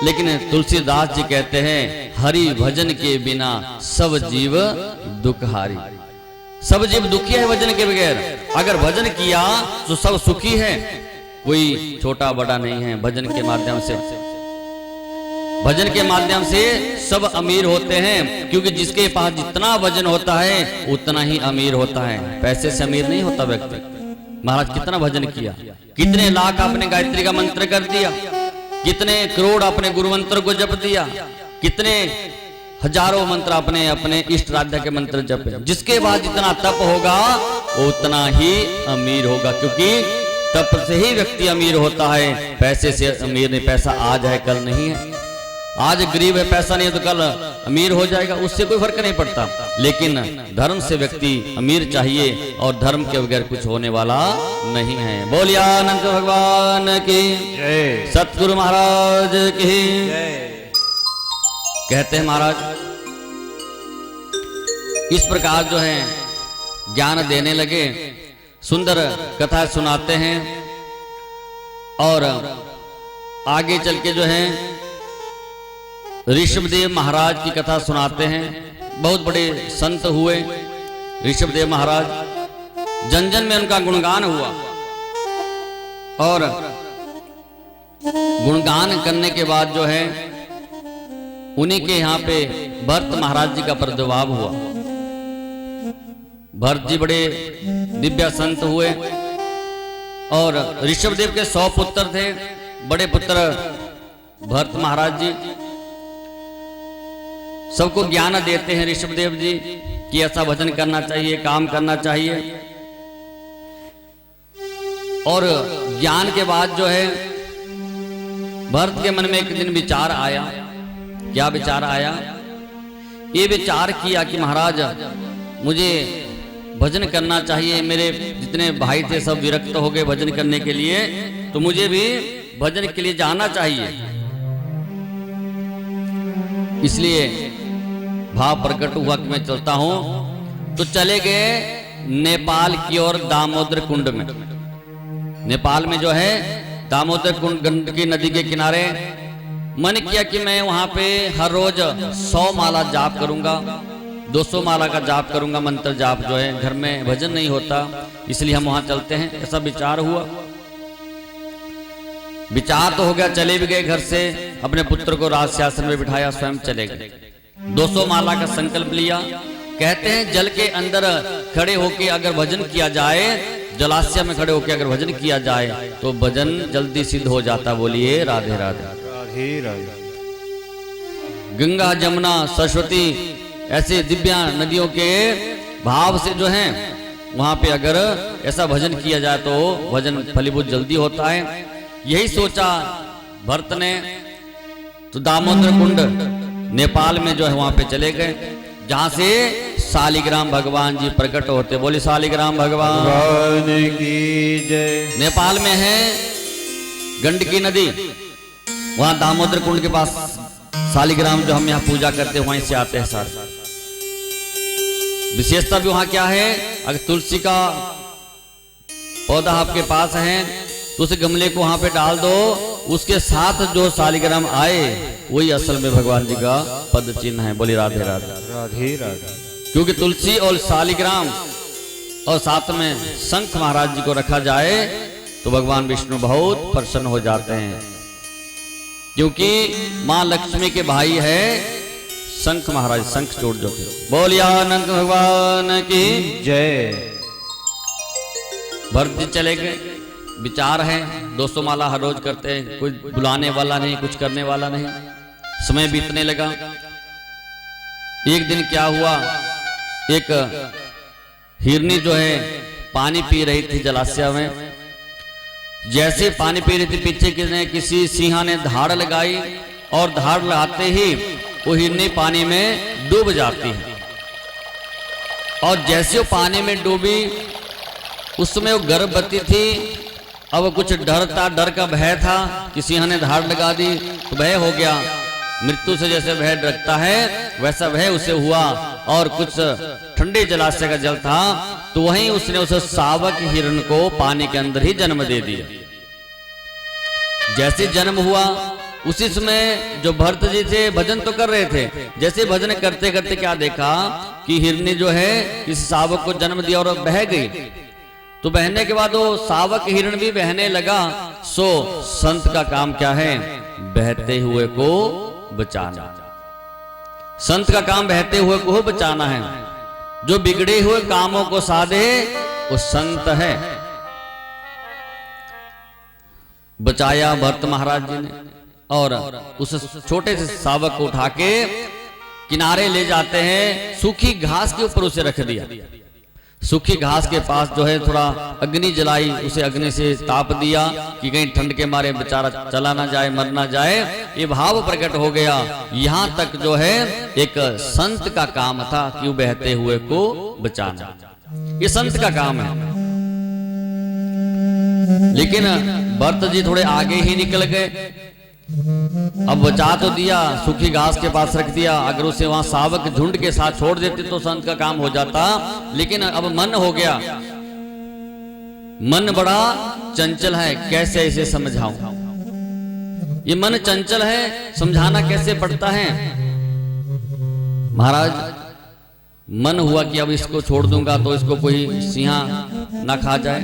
लेकिन तुलसीदास जी कहते हैं हरि भजन के बिना सब जीव दुखहारी। सब जीव दुखी है भजन के बगैर। अगर भजन किया तो सब सुखी है, कोई छोटा बड़ा नहीं है। भजन के माध्यम से, भजन के माध्यम से सब अमीर होते हैं, क्योंकि जिसके पास जितना भजन होता है उतना ही अमीर होता है। पैसे से अमीर नहीं होता व्यक्ति। महाराज कितना भजन किया, कितने लाख आपने गायत्री का मंत्र कर दिया, कितने करोड़ अपने गुरु मंत्र को जप दिया, कितने हजारों मंत्र अपने अपने इष्ट राध्या के मंत्र जपे। जिसके बाद जितना तप होगा वो उतना ही अमीर होगा, क्योंकि तप से ही व्यक्ति अमीर होता है। पैसे से अमीर नहीं, पैसा आज है कल नहीं है। आज गरीब है, पैसा नहीं है तो कल अमीर हो जाएगा, उससे कोई फर्क नहीं पड़ता। लेकिन धर्म से व्यक्ति अमीर चाहिए, और धर्म के बगैर कुछ होने वाला नहीं है। बोलिए अनंत भगवान की जय, सतगुरु महाराज की जय। कहते हैं महाराज इस प्रकार जो है ज्ञान देने लगे, सुंदर कथा सुनाते हैं, और आगे चल के जो है ऋषभदेव महाराज की कथा सुनाते हैं। बहुत बड़े संत हुए ऋषभदेव महाराज, जन जन में उनका गुणगान हुआ, और गुणगान करने के बाद जो है उन्हीं के यहाँ पे भरत महाराज जी का प्रादुर्भाव हुआ। भरत जी बड़े दिव्य संत हुए, और ऋषभदेव के 100 पुत्र थे। बड़े पुत्र भरत महाराज जी सबको ज्ञान देते हैं ऋषभदेव जी कि ऐसा भजन करना चाहिए, काम करना चाहिए। और ज्ञान के बाद जो है भरत के मन में एक दिन विचार आया। क्या विचार आया? ये विचार किया कि महाराज मुझे भजन करना चाहिए। मेरे जितने भाई थे सब विरक्त हो गए भजन करने के लिए, तो मुझे भी भजन के लिए जाना चाहिए। इसलिए भाव प्रकट हुआ कि मैं चलता हूं। तो चले गए नेपाल की ओर, दामोदर कुंड में। नेपाल में जो है दामोदर कुंड गंडकी नदी के किनारे मन किया कि मैं वहां पे हर रोज 100 माला जाप करूंगा, 200 माला का जाप करूंगा, मंत्र जाप जो है। घर में भजन नहीं होता, इसलिए हम वहां चलते हैं। ऐसा विचार हुआ। विचार तो हो गया, चले भी गए घर से, अपने पुत्र को राज सिंहासन में बिठाया, स्वयं चले गए। 200 माला का संकल्प लिया। कहते हैं जल के अंदर खड़े होके अगर भजन किया जाए, जलाशय में खड़े होके अगर भजन किया जाए तो भजन जल्दी सिद्ध हो जाता। बोलिए राधे राधे। गंगा जमुना सरस्वती ऐसे दिव्य नदियों के भाव से जो है वहां पे अगर ऐसा भजन किया जाए तो भजन फलीभूत जल्दी होता है। यही सोचा भरत ने। तो दामोदर कुंड नेपाल में जो है वहां पे चले गए, जहां से शालिग्राम भगवान जी प्रकट होते। बोले शालिग्राम भगवान की जय। नेपाल में है गंडकी नदी, वहां दामोदर कुंड के पास शालिग्राम जो हम यहाँ पूजा करते हैं वहीं से आते हैं सारे। विशेषता भी वहां क्या है, अगर तुलसी का पौधा आपके पास है तो उस गमले को वहां पे डाल दो, उसके साथ जो शालिग्राम आए वही असल में भगवान जी का पद चिन्ह है। बोली राधे राधे। राधे राधे। क्योंकि तुलसी और शालिग्राम और साथ में शंख महाराज जी को रखा जाए तो भगवान विष्णु बहुत प्रसन्न हो जाते हैं, क्योंकि मां लक्ष्मी के भाई है शंख महाराज, शंख चूड़ जो थे। बोलिए अनंत भगवान की जय। भरत जी चले गए। विचार है 200 माला हर रोज करते हैं, कोई बुलाने वाला नहीं, कुछ करने वाला नहीं। समय बीतने लगा। एक दिन क्या हुआ, एक हिरनी जो है पानी पी रही थी जलाशय में। जैसे पानी पी रही थी, पीछे किसी सिंह ने धाड़ लगाई, और धाड़ लगाते ही वो हिरनी पानी में डूब जाती है। और जैसे वो पानी में डूबी, उस समय वो गर्भवती थी। अब कुछ डर था, डर का भय था कि सिंह ने धाड़ लगा दी तो भय हो गया। मृत्यु से जैसे भय डरता है वैसा भय उसे हुआ। और कुछ ठंडे जलाशय का जल था, तो वहीं उसने उस शावक हिरण को पानी के अंदर ही जन्म दे दिया। जैसे जन्म हुआ उसी समय जो भरत जी थे भजन तो कर रहे थे, जैसे भजन करते करते क्या देखा कि हिरनी जो है किसी शावक को जन्म दिया और बह गई। तो बहने के बाद वो शावक हिरण भी बहने लगा। सो संत का काम क्या है? बहते हुए को बचाना। संत का काम बहते हुए को बचाना है। जो बिगड़े हुए कामों को साधे वो संत है। बचाया भरत महाराज जी ने, और उस छोटे से शावक को उठा के किनारे ले जाते हैं। सूखी घास के ऊपर उसे रख दिया। सूखी घास के पास जो है थोड़ा अग्नि जलाई, उसे अग्नि से ताप दिया कि कहीं ठंड के मारे बेचारा चला ना जाए, मर ना जाए। ये भाव प्रकट हो गया। यहाँ तक जो है एक संत का काम था कि बहते हुए को बचाना। ये संत का काम है। लेकिन भरत जी थोड़े आगे ही निकल गए। अब बचा तो दिया, सूखी घास के पास रख दिया। अगर उसे वहां शावक झुंड के साथ छोड़ देते तो संत का काम हो जाता। लेकिन अब मन हो गया, मन बड़ा चंचल है, कैसे इसे समझाऊं? ये मन चंचल है, समझाना कैसे पड़ता है? महाराज मन हुआ कि अब इसको छोड़ दूंगा तो इसको कोई सिंहा ना खा जाए,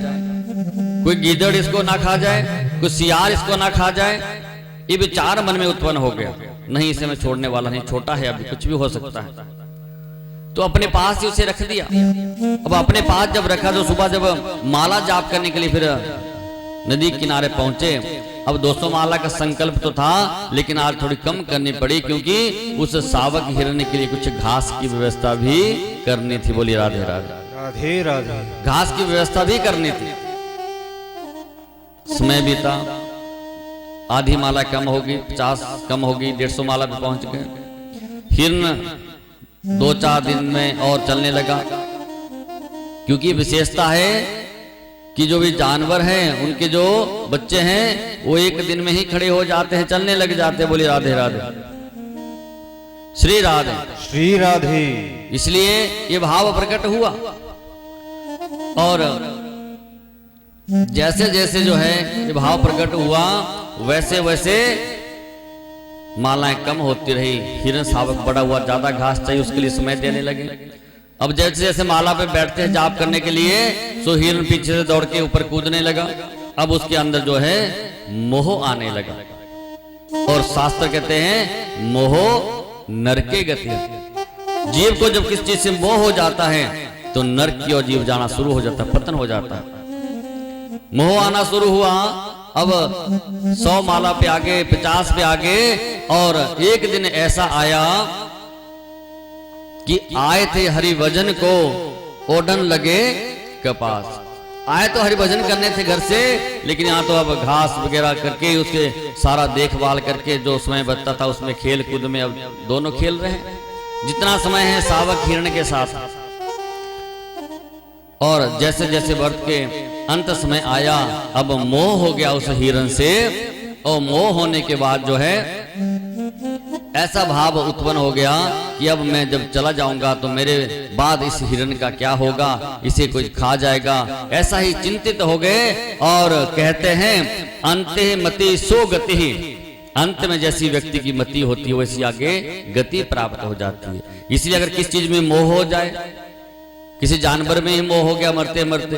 कोई गीदड़ इसको ना खा जाए, कोई सियार इसको ना खा जाए। ये विचार मन में उत्पन्न हो गया, नहीं इसे मैं छोड़ने वाला नहीं, छोटा है अभी, कुछ भी हो सकता है। तो अपने पास ही उसे रख दिया। अब अपने पास जब रखा तो सुबह जब माला जाप करने के लिए फिर नदी किनारे पहुंचे। अब 200 माला का संकल्प तो था, लेकिन आज थोड़ी कम करनी पड़ी, क्योंकि उस शावक हिरने के लिए कुछ घास की व्यवस्था भी करनी थी। बोली राधे राधे। राधे राधे। घास की व्यवस्था भी करनी थी। समय बीता, आधी माला कम होगी, 50 कम होगी, 150 माला पे पहुंच गए। हिरण 2-4 दिन में और चलने लगा, क्योंकि विशेषता है कि जो भी जानवर हैं उनके जो बच्चे हैं वो एक दिन में ही खड़े हो जाते हैं, चलने लग जाते हैं। बोली राधे राधे। श्री राधे। श्री राधे। इसलिए ये भाव प्रकट हुआ। और जैसे जैसे जो है ये भाव प्रकट हुआ, वैसे वैसे मालाएं कम होती रही। हिरण शावक बड़ा हुआ, ज्यादा घास चाहिए, उसके लिए समय देने लगे। अब जैसे जैसे माला पे बैठते हैं जाप करने के लिए, सो हिरण पीछे से दौड़ के ऊपर कूदने लगा। अब उसके अंदर जो है मोह आने लगा। और शास्त्र कहते हैं मोह नरके गति। जीव को जब किस चीज से मोह हो जाता है तो नरक की ओर जीव जाना शुरू हो जाता है, पतन हो जाता है। मोह आना शुरू हुआ। अब 100 माला पे आगे, 50 पे आगे, और एक दिन ऐसा आया कि आए थे हरिभजन को ओढ़न लगे कपास। आए तो हरिभजन करने थे घर से, लेकिन यहाँ तो अब घास वगैरह करके उसके सारा देखभाल करके जो समय बचता था उसमें खेल कूद में अब दोनों खेल रहे हैं। जितना समय है शावक हिरण के साथ। और जैसे जैसे व्रत के अंत समय आया, अब मोह हो गया उस हिरण से। और मोह होने के बाद जो है ऐसा भाव उत्पन्न हो गया कि अब मैं जब चला जाऊंगा तो मेरे बाद इस हिरण का क्या होगा, इसे कोई खा जाएगा। ऐसा ही चिंतित हो गए। और कहते हैं अंते मति सो गति। अंत में जैसी व्यक्ति की मति होती है वैसी आगे गति प्राप्त हो जाती है। इसलिए अगर किसी चीज में मोह हो जाए, किसी जानवर में ही मोह हो गया मरते मरते,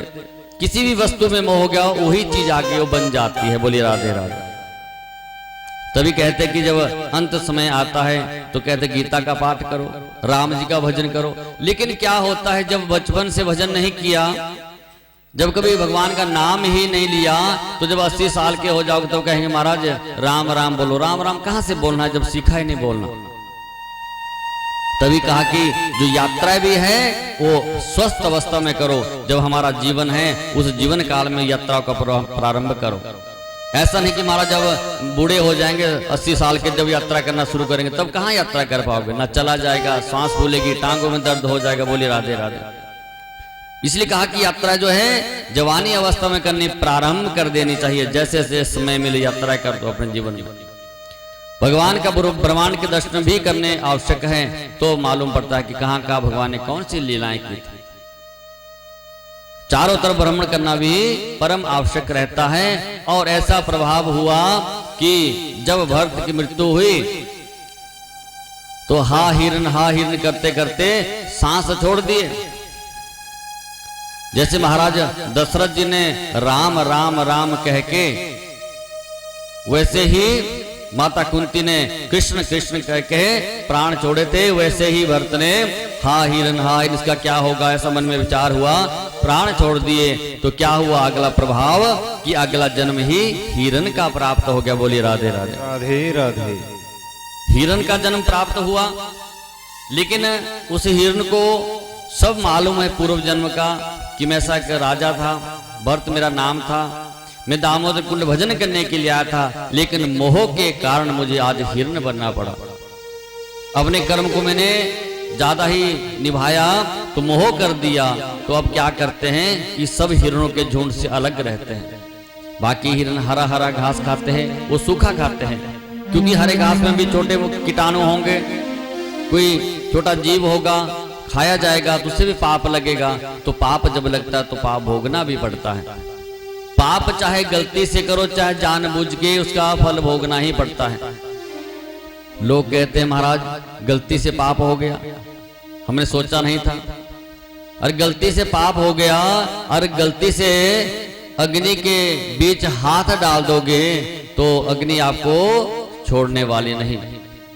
किसी भी वस्तु में मोह हो गया, वही चीज आगे वो बन जाती है। बोलिए राधे राधे। तभी कहते कि जब अंत समय आता है तो कहते गीता का पाठ करो, राम जी का भजन करो। लेकिन क्या होता है जब बचपन से भजन नहीं किया, जब कभी भगवान का नाम ही नहीं लिया, तो जब 80 साल के हो जाओगे तो कहेंगे महाराज राम राम बोलो। राम राम कहां से बोलना है जब सीखा ही नहीं बोलना। तभी कहा कि जो यात्रा भी है वो स्वस्थ अवस्था में करो। जब हमारा जीवन है उस जीवन काल में यात्रा का प्रारंभ करो। ऐसा नहीं कि महाराज जब बूढ़े हो जाएंगे 80 साल के जब यात्रा करना शुरू करेंगे तब कहाँ यात्रा कर पाओगे, ना चला जाएगा, सांस फूलेगी, टांगों में दर्द हो जाएगा। बोलिए राधे राधे। इसलिए कहा कि यात्रा जो है जवानी अवस्था में करनी प्रारंभ कर देनी चाहिए। जैसे जैसे समय मिले यात्रा कर दो अपने जीवन में। भगवान का ब्रह्मांड के दर्शन भी करने आवश्यक है, तो मालूम पड़ता है कि कहाँ कहाँ भगवान ने कौन सी लीलाएं की थी। चारों तरफ भ्रमण करना भी परम आवश्यक रहता है। और ऐसा प्रभाव हुआ कि जब भरत की मृत्यु हुई तो हा हिरन करते करते सांस छोड़ दिए। जैसे महाराज दशरथ जी ने राम राम राम कह के, वैसे ही माता कुंती ने कृष्ण कृष्ण कह के प्राण छोड़े थे, वैसे ही भरत ने हा हिरन इसका क्या होगा ऐसा मन में विचार हुआ, प्राण छोड़ दिए। तो क्या हुआ अगला प्रभाव कि अगला जन्म ही हिरन का प्राप्त हो गया। बोलिए राधे राधे। राधे राधे। हिरन का जन्म प्राप्त हुआ, लेकिन उस हिरन को सब मालूम है पूर्व जन्म का कि मैं ऐसा एक राजा था, भरत मेरा नाम था, मैं दामोदर कुंड भजन करने के लिए आया था, लेकिन मोह के कारण मुझे आज हिरन बनना पड़ा। अपने कर्म को मैंने ज्यादा ही निभाया तो मोह कर दिया। तो अब क्या करते हैं कि सब हिरणों के झुंड से अलग रहते हैं। बाकी हिरन हरा हरा घास खाते हैं, वो सूखा खाते हैं, क्योंकि हरे घास में भी छोटे कीटाणु होंगे, कोई छोटा जीव होगा, खाया जाएगा तो उससे भी पाप लगेगा। तो पाप जब लगता है तो पाप भोगना भी पड़ता है। पाप चाहे गलती से करो चाहे जानबूझ के, उसका फल भोगना ही पड़ता है। लोग कहते हैं महाराज गलती से पाप हो गया, हमने सोचा नहीं था। और गलती से पाप हो गया और गलती से अग्नि के बीच हाथ डाल दोगे तो अग्नि आपको छोड़ने वाली नहीं।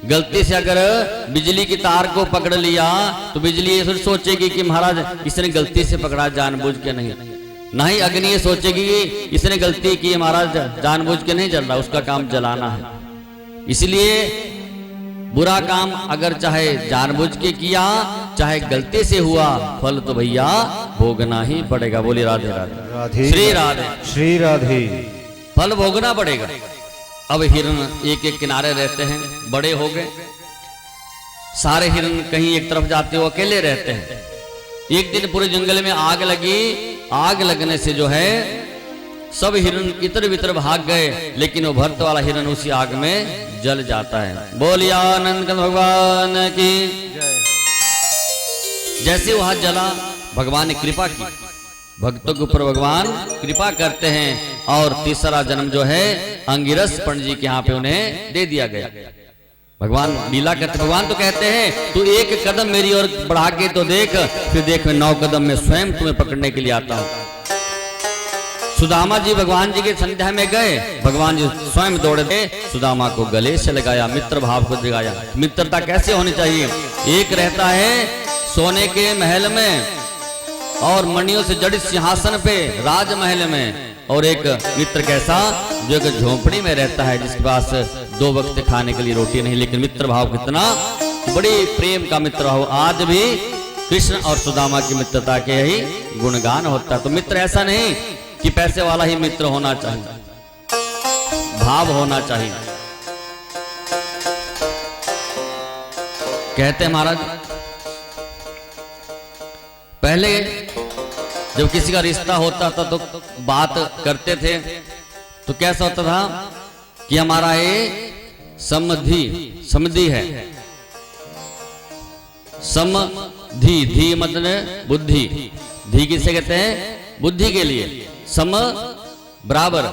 गलती से अगर बिजली की तार को पकड़ लिया तो बिजली ये सोचेगी कि महाराज इसने गलती से पकड़ा, जानबूझ के नहीं। अग्नि ये सोचेगी कि इसने गलती की, महाराज जानबूझ के नहीं जल रहा, उसका काम जलाना है। इसलिए बुरा काम अगर चाहे जानबूझ के किया चाहे गलती से हुआ, फल तो भैया भोगना ही पड़ेगा। बोली राधे राधे। राधे श्री राधे। श्री राधे। फल भोगना पड़ेगा। अब हिरन एक एक किनारे रहते हैं, बड़े हो गए, सारे हिरन कहीं एक तरफ जाते हो अकेले रहते हैं। एक दिन पूरे जंगल में आग लगी, आग लगने से जो है सब हिरन इतर बितर भाग गए, लेकिन वो भरत वाला हिरन उसी आग में जल जाता है। बोलिए आनंद भगवान की जैसे वहां जला, भगवान ने कृपा की, भक्तों के ऊपर भगवान कृपा करते हैं और तीसरा जन्म जो है अंगिरस पंडित जी के यहाँ पे उन्हें दे दिया गया। भगवान लीला करते, भगवान तो कहते हैं तू एक कदम मेरी ओर बढ़ा के तो देख, फिर देख मैं 9 कदम में स्वयं तुम्हें पकड़ने के लिए आता हूं। सुदामा जी भगवान जी के संध्या में गए, भगवान जी स्वयं दौड़े थे, सुदामा को गले से लगाया, मित्र भाव को जगाया। मित्रता कैसे होनी चाहिए? एक रहता है सोने के महल में और मणियों से जड़ित सिंहासन पे राजमहल में, और एक मित्र कैसा जो एक झोंपड़ी में रहता है, जिसके पास 2 वक्त खाने के लिए रोटी नहीं, लेकिन मित्र भाव कितना बड़ी प्रेम का मित्र हो। आज भी कृष्ण और सुदामा की मित्रता के ही गुणगान होता है। तो मित्र ऐसा नहीं कि पैसे वाला ही मित्र होना चाहिए, भाव होना चाहिए। कहते हैं महाराज पहले जब किसी का रिश्ता होता था तो बात करते थे तो कैसा होता था कि हमारा ये समधि है, समधि, धी मतलब बुद्धि, धी किसे कहते हैं? बुद्धि के लिए। सम बराबर,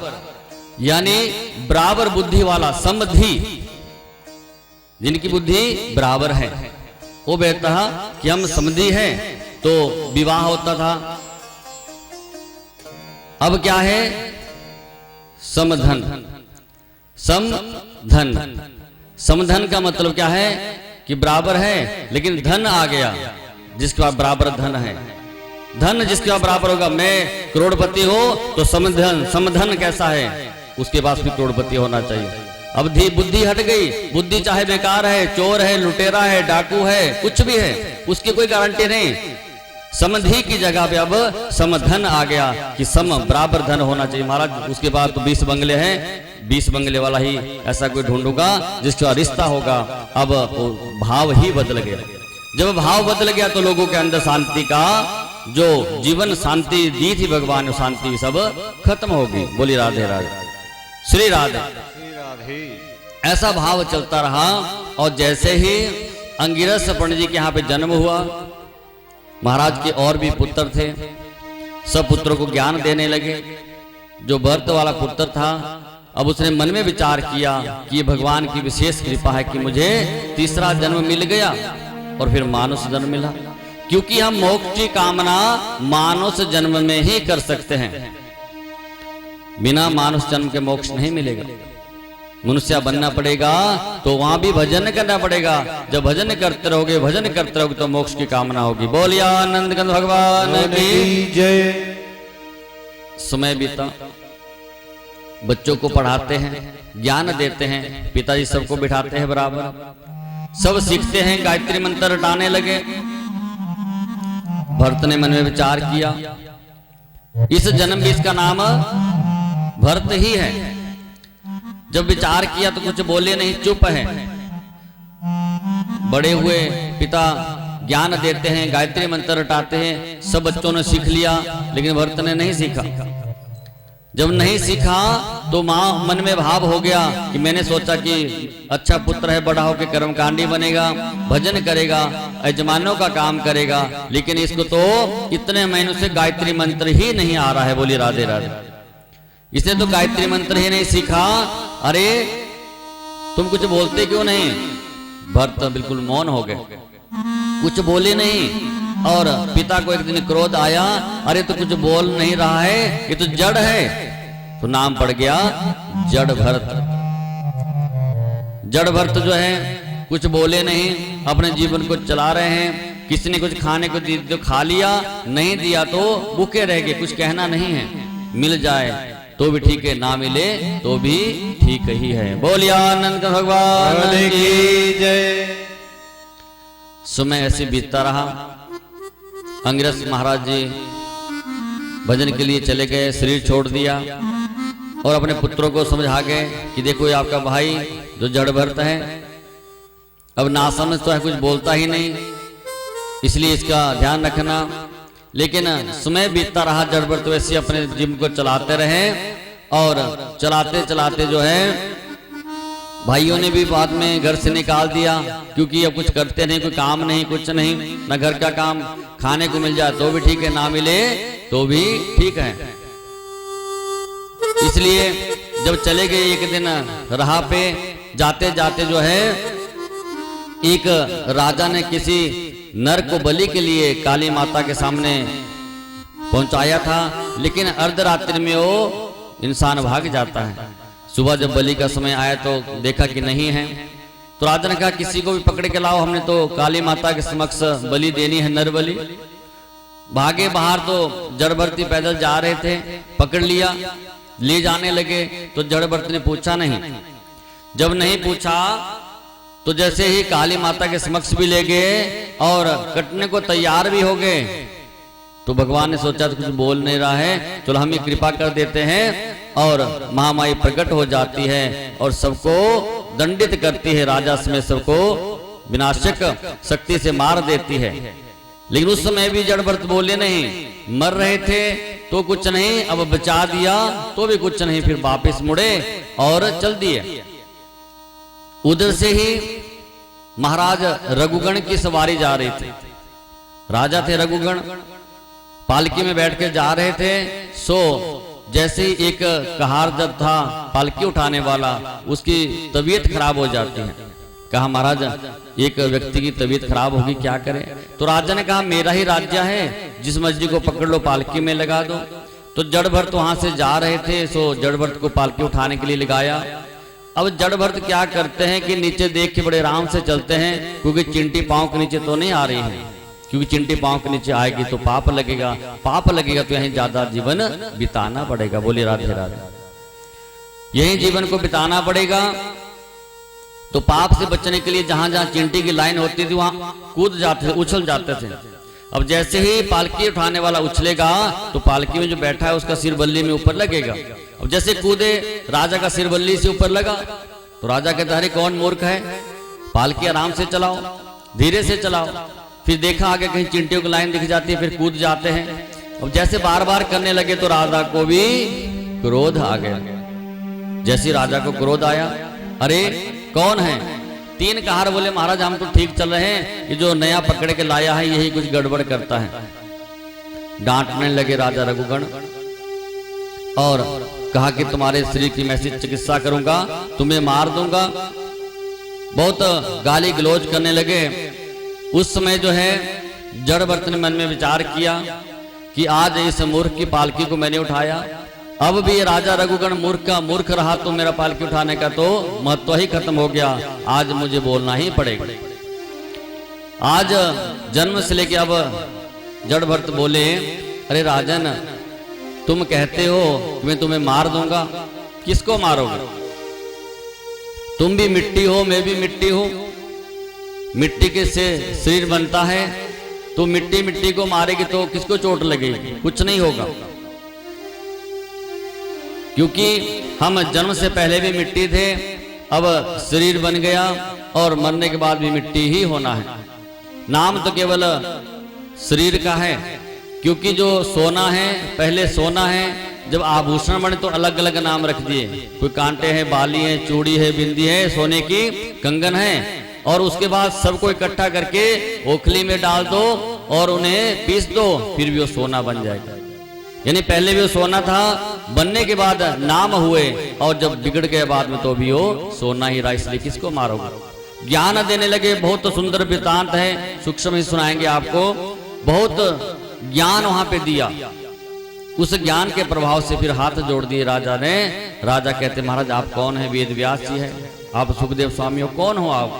यानी बराबर बुद्धि वाला, समधि, जिनकी बुद्धि बराबर है, वो कहता कि हम समधि हैं। तो विवाह होता था। अब क्या है? समधन। समधन, समधन का मतलब क्या है कि बराबर है, लेकिन धन आ गया जिसके पास बराबर धन है। धन जिसके पास बराबर होगा, मैं करोड़पति हो तो समधन, समधन कैसा है? उसके पास भी करोड़पति होना चाहिए। अब बुद्धि हट गई, बुद्धि चाहे बेकार है, चोर है, लुटेरा है, डाकू है, कुछ भी है, उसकी कोई गारंटी नहीं। समधि की जगह पे अब समधन आ गया कि सम बराबर धन होना चाहिए। महाराज उसके बाद तो 20 बंगले हैं, 20 बंगले वाला ही ऐसा कोई ढूंढूंगा जिसका रिश्ता होगा। अब भाव ही बदल गया। जब भाव बदल गया तो लोगों के अंदर शांति का जो जीवन शांति दी थी भगवान, शांति सब खत्म होगी। बोली राधे राधे। श्री राधे। ऐसा भाव चलता रहा और जैसे ही अंगिरस पंडित जी के यहाँ पे जन्म हुआ, महाराज के और भी पुत्र थे, सब पुत्रों को ज्ञान देने लगे। जो भरत वाला पुत्र था अब उसने मन में विचार किया कि ये भगवान की विशेष कृपा है कि मुझे तीसरा जन्म मिल गया और फिर मानुष जन्म मिला, क्योंकि हम मोक्ष की कामना मानुष जन्म में ही कर सकते हैं। बिना मानुष जन्म के मोक्ष नहीं मिलेगा। मनुष्य बनना पड़ेगा तो वहां भी भजन करना पड़ेगा। जब भजन करते रहोगे तो मोक्ष की कामना होगी। बोलिया आनंद कंद भगवान की जय। समय बीता, बच्चों को पढ़ाते हैं, ज्ञान देते हैं, पिताजी सबको बिठाते हैं बराबर, सब सीखते हैं, गायत्री मंत्र रटाने लगे। भरत ने मन में विचार किया, इस जन्म भी इसका नाम भरत ही है। जब विचार किया तो कुछ बोले नहीं, चुप है। बड़े हुए पिता ज्ञान देते हैं, गायत्री मंत्र रटाते हैं, सब बच्चों ने सीख लिया, लेकिन भरत ने नहीं सीखा। जब नहीं सीखा तो मां मन में भाव हो गया कि मैंने सोचा कि अच्छा पुत्र है, बड़ा होकर कर्मकांडी बनेगा, भजन करेगा, यजमानों का काम करेगा, लेकिन इसको तो इतने महीनों से गायत्री मंत्र ही नहीं आ रहा है। बोली राधे राधे। इसने तो गायत्री मंत्र ही नहीं सीखा। अरे तुम कुछ बोलते क्यों नहीं? भरत बिल्कुल मौन हो गए, कुछ बोले नहीं। और पिता को एक दिन क्रोध आया, अरे तो कुछ बोल नहीं रहा है, ये तो जड़ है। तो नाम पड़ गया जड़ भरत। जड़ भरत जो है कुछ बोले नहीं, अपने जीवन को चला रहे हैं। किसी ने कुछ खाने को दी तो खा लिया, नहीं दिया तो भूखे रह गए, कुछ कहना नहीं है। मिल जाए तो भी ठीक है, ना मिले तो भी ठीक ही है। बोलिया आनंद भगवान की जय। समय ऐसे बीतता रहा। अंगिरस महाराज जी भजन के लिए चले गए, शरीर छोड़ दिया और अपने पुत्रों को समझा गए कि देखो ये आपका भाई जो जड़ भरत है, अब नासमझ तो है, कुछ बोलता ही नहीं, इसलिए इसका ध्यान रखना। लेकिन समय बीतता रहा, जड़ भरत वैसे अपने जीवन को चलाते रहे और चलाते चलाते जो है भाइयों ने भी बाद में घर से निकाल दिया, क्योंकि अब कुछ करते नहीं, कोई काम नहीं, कुछ नहीं, न घर का काम, खाने को मिल जाए तो भी ठीक है, ना मिले तो भी ठीक है। इसलिए जब चले गए एक दिन राह पे जाते जाते जो है एक राजा ने किसी नर को बलि के लिए काली माता के सामने पहुंचाया था, लेकिन अर्धरात्रि में वो इंसान भाग जाता है। सुबह जब बलि का समय आया तो देखा कि नहीं है, तो राजा ने कहा किसी को भी पकड़ के लाओ, हमने तो काली माता के समक्ष बलि देनी है, नर बलि। भागे बाहर तो जड़भरती पैदल जा रहे थे, पकड़ लिया, ले जाने लगे तो जड़भरती ने पूछा नहीं। जब नहीं पूछा तो जैसे ही काली माता के समक्ष भी ले गए और कटने को तैयार भी हो गए, तो भगवान ने सोचा तो कुछ बोल नहीं रहा है, चलो हम ही कृपा कर देते हैं। और महामाई प्रकट हो जाती है और सबको दंडित करती है, राजा समेत सबको विनाशक शक्ति से मार देती है। लेकिन उस समय भी जड़भरत बोले नहीं, मर रहे थे तो कुछ नहीं, अब बचा दिया तो भी कुछ नहीं, फिर वापस मुड़े और चल दिए। उधर से ही महाराज रघुगण की सवारी जा रही थी। राजा थे रघुगण, पालकी में बैठ के जा रहे थे। सो जैसे ही एक कहार जब था पालकी उठाने वाला, उसकी तबीयत खराब हो जाती है। कहा महाराज एक व्यक्ति की तबीयत खराब होगी, क्या करें? तो राजा ने कहा मेरा ही राज्य है, जिस मर्जी को पकड़ लो पालकी में लगा दो। तो जड़भरत वहां से जा रहे थे, सो जड़भरत को पालकी उठाने के लिए लगाया। अब जड़भरत क्या करते हैं कि नीचे देख के बड़े आराम से चलते हैं, क्योंकि चिंटी पांव के नीचे तो नहीं आ रही है, क्योंकि चिंटी पांव के नीचे आएगी तो पाप लगेगा, पाप लगेगा तो यहीं ज्यादा जीवन बिताना पड़ेगा। बोलिए राधे राधे। यहीं जीवन को बिताना पड़ेगा। तो पाप से बचने के लिए जहां जहां चिंटी की लाइन होती थी वहां कूद जाते थे, उछल जाते थे। अब जैसे ही पालकी उठाने वाला उछलेगा तो पालकी में जो बैठा है उसका सिर बल्ली में ऊपर लगेगा। अब जैसे कूदे, राजा का सिर बल्ली से ऊपर लगा तो राजा कहता अरे कौन मूर्ख है, पालकी आराम से चलाओ, धीरे से चलाओ। फिर देखा आगे कहीं चिंटियों की लाइन दिख जाती है, फिर कूद जाते हैं। अब जैसे बार बार करने लगे तो राजा को भी क्रोध आ गया। जैसे राजा को क्रोध आया, अरे कौन है? तीन कहार बोले महाराज हम तो ठीक चल रहे हैं, ये जो नया पकड़ के लाया है यही कुछ गड़बड़ करता है। डांटने लगे राजा रघुगण और कहा कि तुम्हारे शरीर की मैं ऐसी चिकित्सा करूंगा, तुम्हें मार दूंगा। बहुत गाली गलौज करने लगे। उस समय जो है जड़भरत ने मन में विचार किया कि आज इस मूर्ख की पालकी को मैंने उठाया, अब भी राजा रघुगण मूर्ख का मूर्ख रहा तो मेरा पालकी उठाने का तो महत्व ही खत्म हो गया, आज मुझे बोलना ही पड़ेगा। आज जन्म से लेके अब जड़भरत बोले, अरे राजन, तुम कहते हो कि मैं तुम्हें मार दूंगा, किसको मारोगे? तुम भी मिट्टी हो, मैं भी मिट्टी हूं, मिट्टी के से शरीर बनता है, तो मिट्टी मिट्टी को मारेगी तो किसको चोट लगेगी? कुछ नहीं होगा, क्योंकि हम जन्म से पहले भी मिट्टी थे, अब शरीर बन गया और मरने के बाद भी मिट्टी ही होना है। नाम तो केवल शरीर का है, क्योंकि जो सोना है पहले सोना है, जब आभूषण बने तो अलग अलग नाम रख दिए, कोई कांटे हैं, बाली है, चूड़ी है, बिंदी है, सोने की कंगन है, और उसके बाद सबको इकट्ठा करके ओखली में डाल दो और उन्हें पीस दो, फिर भी वो सोना बन जाएगा। यानी पहले भी वो सोना था, बनने के बाद नाम हुए, और जब बिगड़ गए बाद में तो भी वो सोना ही रहा, इसलिए किसको मारोगे? ज्ञान देने लगे। बहुत सुंदर वृत्तांत है, सूक्ष्म ही सुनाएंगे आपको। बहुत ज्ञान वहां पे दिया, उस ज्ञान के प्रभाव से फिर हाथ जोड़ दिए राजा ने। राजा कहते, महाराज आप कौन है? वेद व्यास जी है। आप सुखदेव स्वामी हो? कौन हो आप?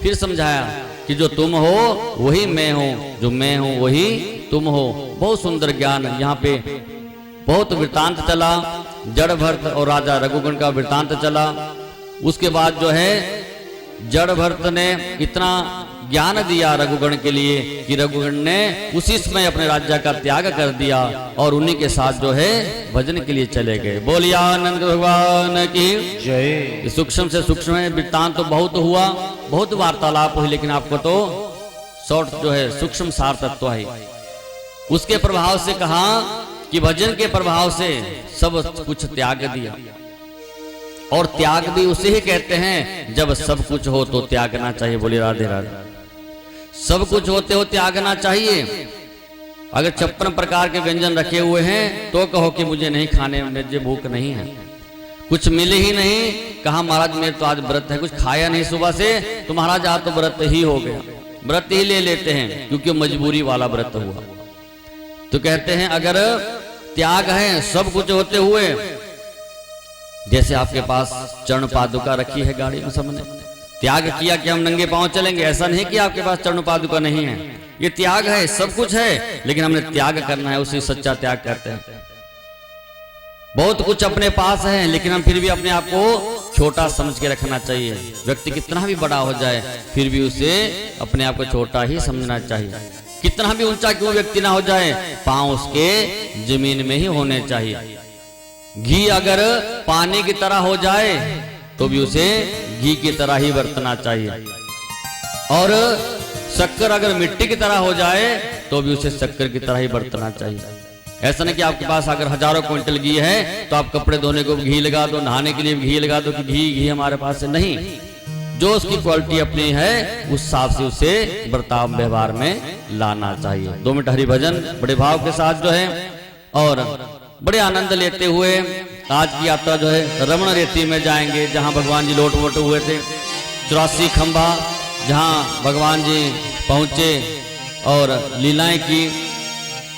फिर समझाया कि जो तुम हो वही मैं हूं, जो मैं हूं वही तुम हो। बहुत सुंदर ज्ञान यहाँ पे। बहुत वृत्तांत चला, जड़भरत और राजा रघुगण का वृत्तांत चला। उसके बाद जो है जड़भरत ने इतना ज्ञान दिया रघुगण के लिए कि रघुगण ने उसी समय अपने राज्य का त्याग कर दिया और उन्हीं के साथ जो है भजन के लिए चले गए। बोलिए आनंद भगवान की जय। सूक्ष्म से सूक्ष्म है, वृत्तांत तो बहुत हुआ, बहुत वार्तालाप हुई, लेकिन आपको तो शॉर्ट जो है सूक्ष्म सार तत्व है। उसके प्रभाव से कहा कि भजन के प्रभाव से सब कुछ त्याग दिया, और त्याग भी उसे ही कहते हैं जब सब कुछ हो तो त्यागना चाहिए। बोलिए राधे राधे। सब कुछ होते हो त्यागना चाहिए। अगर 56 प्रकार के व्यंजन रखे हुए हैं तो कहो कि मुझे नहीं खाने, मुझे भूख नहीं है, कुछ मिले ही नहीं, कहा महाराज मेरे तो आज व्रत है, कुछ खाया नहीं सुबह से, तो महाराज आज तो व्रत ही हो गया। व्रत ही ले लेते हैं क्योंकि मजबूरी वाला व्रत हुआ। तो कहते हैं अगर त्याग है सब कुछ होते हुए, जैसे आपके पास चरण पादुका रखी है गाड़ी में, सबने त्याग किया कि हम नंगे पांव चलेंगे, ऐसा नहीं कि आपके पास चरण पादुका नहीं है, ये त्याग है, सब कुछ है, लेकिन हमने त्याग करना है, उसी सच्चा त्याग कहते हैं। बहुत कुछ अपने पास है, लेकिन हम फिर भी अपने आप को छोटा समझ के रखना चाहिए। व्यक्ति कितना भी बड़ा हो जाए फिर भी उसे अपने आप को छोटा ही समझना चाहिए। कितना भी ऊंचा क्यों व्यक्ति ना हो जाए, पांव उसके जमीन में ही होने चाहिए। घी अगर पानी की तरह हो जाए तो भी उसे घी की तरह ही बरतना चाहिए, और शक्कर अगर मिट्टी की तरह हो जाए तो भी उसे शक्कर की तरह ही बरतना चाहिए। ऐसा नहीं कि आपके पास अगर हजारों क्विंटल घी है तो आप कपड़े धोने को घी लगा दो, नहाने के लिए घी लगा दो कि घी हमारे पास है, नहीं। जो उसकी क्वालिटी अपनी है उस हिसाब से उसे बर्ताव व्यवहार में लाना चाहिए। 2 मिनट हरि भजन बड़े भाव के साथ जो है और बड़े आनंद लेते हुए आज की यात्रा जो है रमण रेती में जाएंगे, जहां भगवान जी लोट वोट हुए थे। 84 खंबा जहां भगवान जी पहुंचे और लीलाएं की।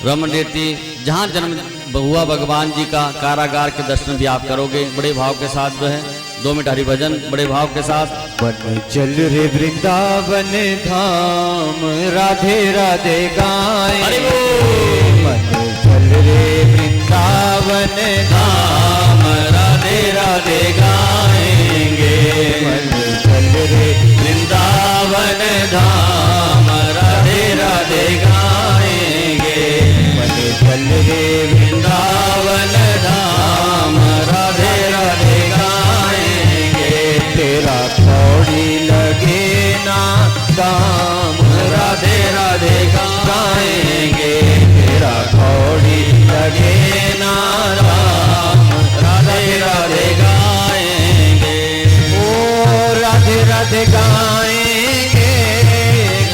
रमण रेती जहां जन्म हुआ भगवान जी का, कारागार के दर्शन भी आप करोगे बड़े भाव के साथ जो है। 2 मिनट हरि भजन बड़े भाव के साथ। मन चल रे वृंदावन धाम, राधे राधे गाए। मन चल रे वृंदावन धाम, राधे राधे गाएंगे। मन चल रे वृंदावन धाम, राधे राधे गाएंगे। मन चल रे वृंदावन धाम, राधे राधे गाएंगे। तेरा कौड़ी लगे ना दाम, राधे राधे गाएंगे। तेरा कौड़ी लगे ना दाम, राधे राधे गाएंगे। ओ राधे राधे गाएंगे,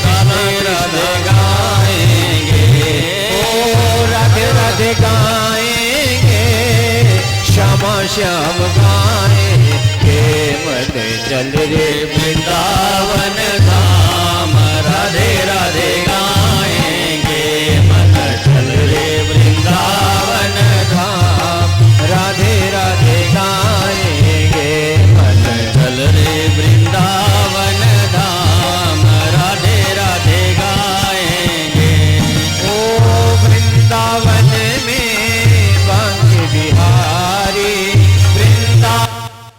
राधे राधे गाएंगे। ओ राधे राधे गाएंगे, श्यामा चल रे